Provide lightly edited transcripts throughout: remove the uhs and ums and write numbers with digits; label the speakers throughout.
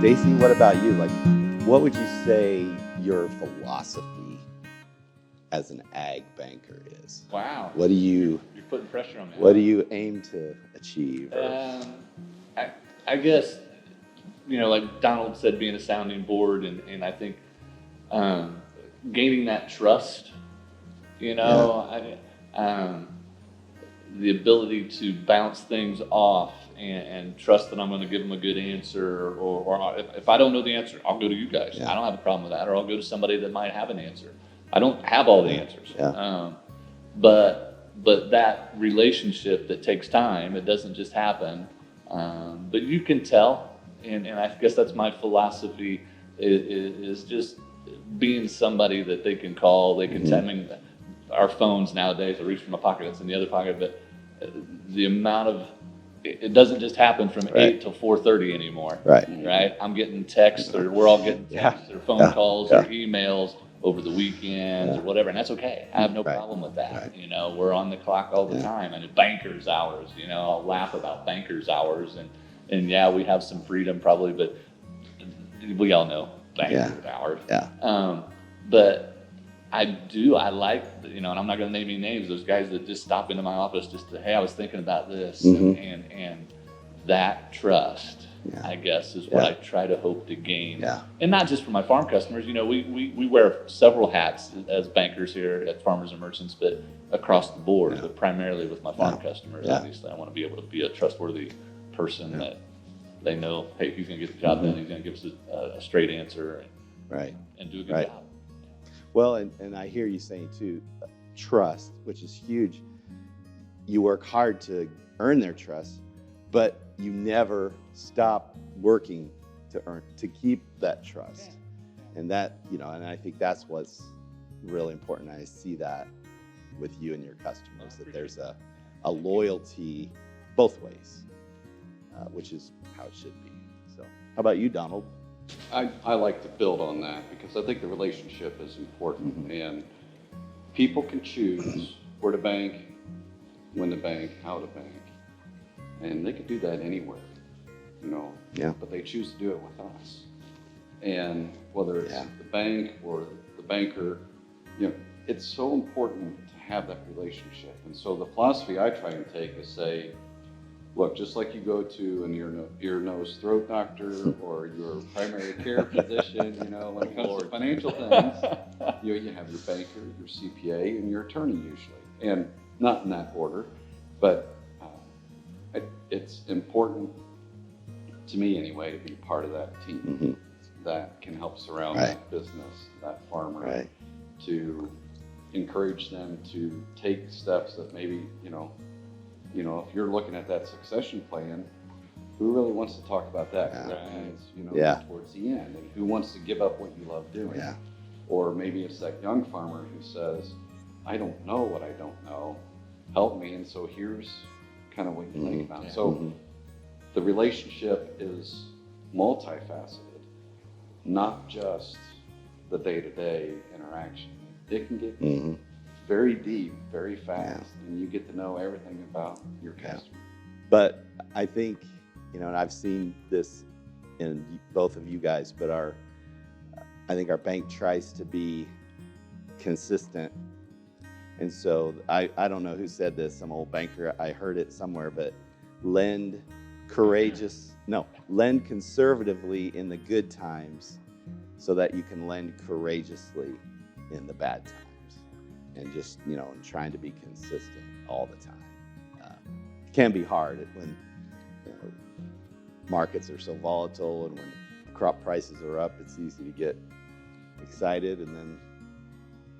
Speaker 1: Stacey, what about you? Like, what would you say your philosophy as an ag banker is?
Speaker 2: Wow.
Speaker 1: What do you?
Speaker 2: You're putting pressure on me.
Speaker 1: What do you aim to achieve?
Speaker 2: I guess, like Donald said, being a sounding board, and I think gaining that trust, the ability to bounce things off and trust that I'm going to give them a good answer, or if I don't know the answer, I'll go to you guys.
Speaker 1: Yeah.
Speaker 2: I don't have a problem with that, or I'll go to somebody that might have an answer. I don't have all the answers.
Speaker 1: Yeah.
Speaker 2: But that relationship that takes time, it doesn't just happen. But you can tell, and I guess that's my philosophy, is just being somebody that they can call, they can tell me. Our phones nowadays, I reach for my pocket, it's in the other pocket, but the amount of, it doesn't just happen from 8 till 4:30 anymore. Right? I'm getting texts, or we're all getting texts, or phone calls, or emails over the weekends, or whatever, and that's okay. I have no problem with that. We're on the clock all the time, and bankers hours, I'll laugh about bankers hours, and yeah, we have some freedom probably, but we all know bankers hours. But I like, and I'm not going to name any names, those guys that just stop into my office just to, hey, I was thinking about this, and that trust, I guess, is what I try to hope to gain. And not just for my farm customers. We wear several hats as bankers here at Farmers and Merchants, but across the board, but primarily with my farm customers. Obviously, I want to be able to be a trustworthy person that they know, hey, he's going to get the job done, he's going to give us a straight answer and do a good job.
Speaker 1: Well, and I hear you saying too, trust, which is huge. You work hard to earn their trust, but you never stop working to keep that trust. And that, and I think that's what's really important. I see that with you and your customers, that there's a loyalty both ways, which is how it should be. So how about you, Donald?
Speaker 3: I like to build on that because I think the relationship is important, and people can choose where to bank, when to bank, how to bank, and they can do that anywhere, but they choose to do it with us. And whether it's the bank or the banker, it's so important to have that relationship. And so the philosophy I try and take is say, look, just like you go to an ear, nose, throat doctor or your primary care physician, when it comes to financial things, you have your banker, your CPA, and your attorney usually. And not in that order, but it's important to me anyway to be part of that team that can help surround that business, that farmer, to encourage them to take steps that maybe, if you're looking at that succession plan, who really wants to talk about that? Towards the end, and who wants to give up what you love doing? Or maybe it's that young farmer who says, I don't know what I don't know, help me, and so here's kind of what you think about. So the relationship is multifaceted, not just the day-to-day interaction. It can get very deep, very fast, and you get to know everything about your customer.
Speaker 1: But I think, and I've seen this in both of you guys, but I think our bank tries to be consistent. And so I don't know who said this, some old banker, I heard it somewhere, but lend conservatively in the good times so that you can lend courageously in the bad times. And just, and trying to be consistent all the time. It can be hard when markets are so volatile, and when crop prices are up, it's easy to get excited, and then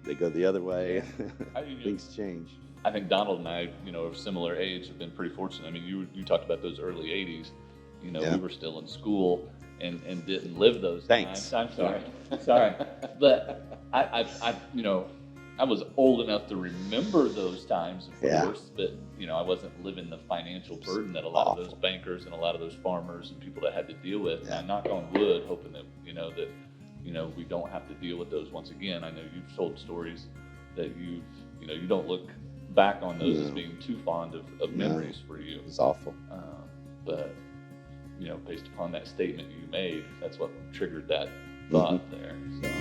Speaker 1: they go the other way. Things change.
Speaker 2: I think Donald and I, of similar age, have been pretty fortunate. I mean, you talked about those early 80s. We were still in school and didn't live those times. I'm sorry. But I was old enough to remember those times, of course, but I wasn't living the financial burden that a lot of those bankers and a lot of those farmers and people that had to deal with. And I knock on wood, hoping that we don't have to deal with those once again. I know you've told stories that you don't look back on those as being too fond of memories for you.
Speaker 1: It's awful.
Speaker 2: But based upon that statement you made, that's what triggered that thought there. So.